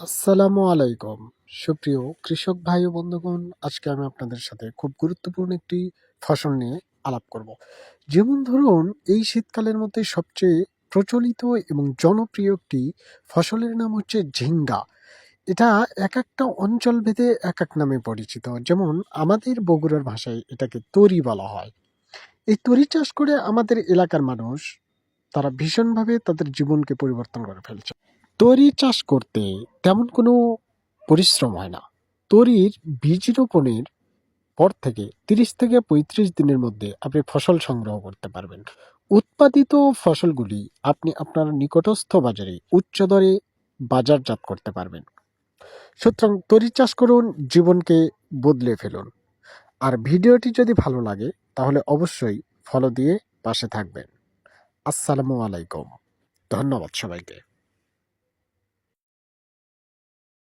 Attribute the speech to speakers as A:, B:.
A: আসসালামু আলাইকুম। সুপ্রিয় কৃষক ভাই ও বন্ধুগণ, আজকে আমি আপনাদের সাথে খুব গুরুত্বপূর্ণ একটি ফসল নিয়ে আলাপ করব। যেমন ধরুন, এই শীতকালের মধ্যে সবচেয়ে প্রচলিত এবং জনপ্রিয় একটি ফসলের নাম হচ্ছে ঝিঙ্গা। এটা এক একটা অঞ্চল ভেদে এক এক নামে পরিচিত। যেমন আমাদের বগুড়ার ভাষায় এটাকে তরি বলা হয়। এই তরি চাষ করে আমাদের এলাকার মানুষ তারা ভীষণভাবে তাদের জীবনকে পরিবর্তন করে ফেলছে। তরি চাষ করতে তেমন কোনো পরিশ্রম হয় না। তরির বীজ রোপণের পর থেকে ৩০ থেকে ৩৫ দিনের মধ্যে আপনি ফসল সংগ্রহ করতে পারবেন। উৎপাদিত ফসলগুলি আপনি আপনার নিকটস্থ বাজারে উচ্চ দরে বাজারজাত করতে পারবেন। সুতরাং তরি চাষ করুন, জীবনকে বদলে ফেলুন। আর ভিডিওটি যদি ভালো লাগে তাহলে অবশ্যই ফলো দিয়ে পাশে থাকবেন। আসসালামু আলাইকুম। ধন্যবাদ সবাইকে।